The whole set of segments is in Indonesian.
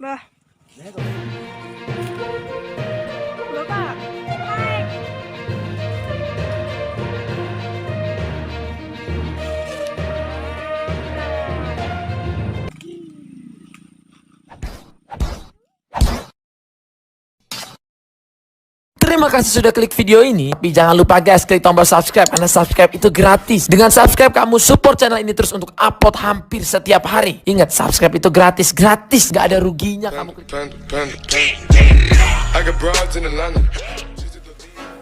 Bah. Bapak. Hai. Terima kasih sudah klik video ini. Tapi jangan lupa guys, klik tombol subscribe karena subscribe itu gratis. Dengan subscribe kamu support channel ini terus untuk upload hampir setiap hari. Ingat, subscribe itu gratis, gak ada ruginya kamu klik.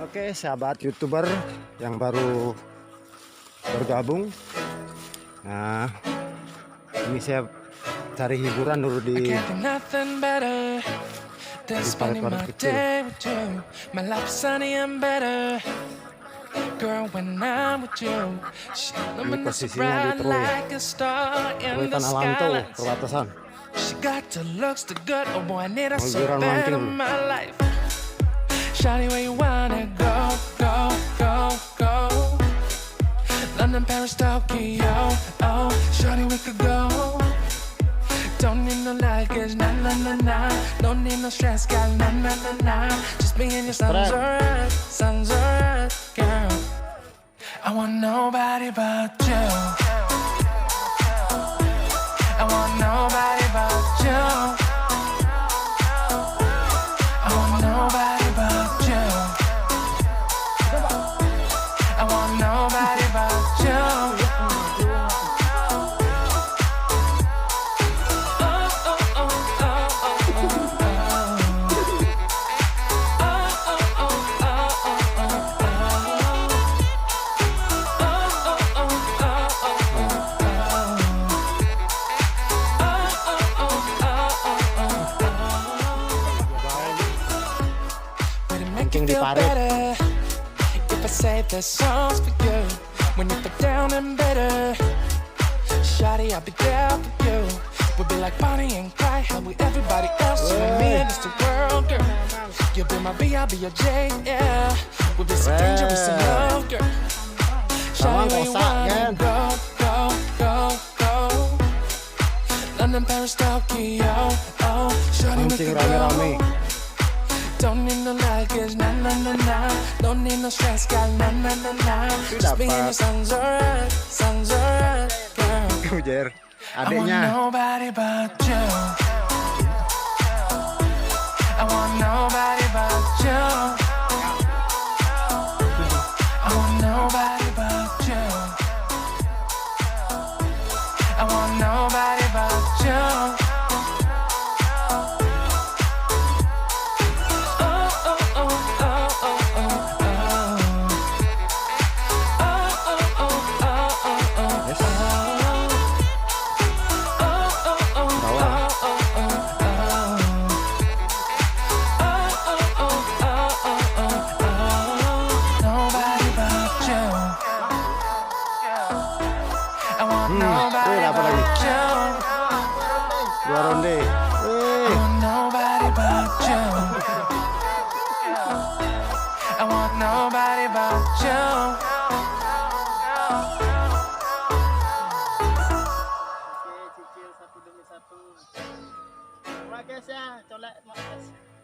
Oke, sahabat YouTuber yang baru bergabung. Nah, ini saya cari hiburan dulu di parit-parit kecil. Ini posisinya di Terwetan Alanto, perbatasan. Hiburan mancing dulu. Shawty, where you wanna go, go, go, go? London, Paris, Tokyo, oh, shawty, we could go. Don't need no luggage, nah, nah, nah, nah. Don't need no stress, girl, nah, nah, nah, nah. Just be in your sun's alright, girl. I want nobody but you. I want nobody but you. I want nobody but you. I want nobody but you. Mancing di parit. If I say the songs for you, when you put down and better, shawty, I'll be there for you. We'll be like Bonnie and Clyde, how we everybody else. You and me against the world, girl. You'll be my B, I'll be your J, yeah. We'll be so dangerous in love, girl. Shawty, where you wanna go, go, go, go? London, Paris, Tokyo, oh, shawty, we could go. Don't need no luggage, nah, nah, nah, nah. Don't need no stress, girl, nah, nah, nah, nah. Just be in your sun's alright, girl. Ujar I want adiknya. nobody but you. I want nobody but you. I want nobody but you. I want nobody but you. Apa lagi? Dua ronde. Nobody but you. I want nobody but you.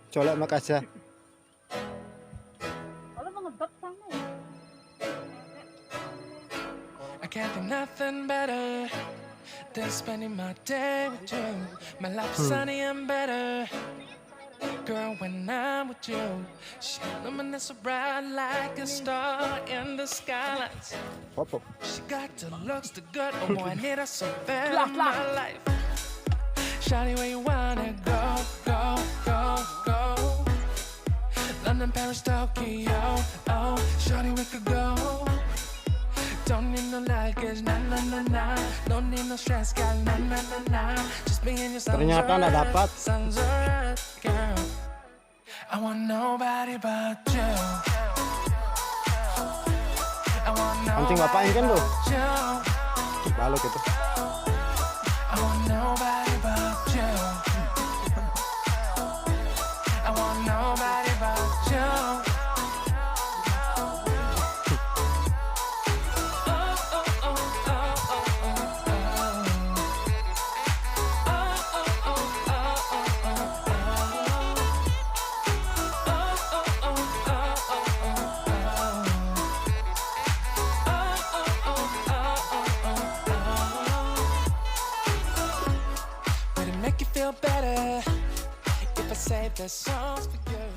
Colek Makassar. I can't think nothing better than spending my day with you. My life's sunny and better, girl, when I'm with you. She luminous so bright like a star in the skylines. She got the looks, the good, oh boy, I need her so bad in my life. Shawty, where you wanna go, go, go, go? London, Paris, Tokyo, oh, shawty, we could go. Don't need no luggage, nah, nah, nah, nah. Don't need no stress, girl, nah, nah, nah, nah. Just be in your sun's Ternyata nggak dapat. alright, girl. I want nobody but you. I want Mancing bapak kan tuh. you. Balik itu. I want nobody but you. I want nobody but you. feel better if I say the songs for you.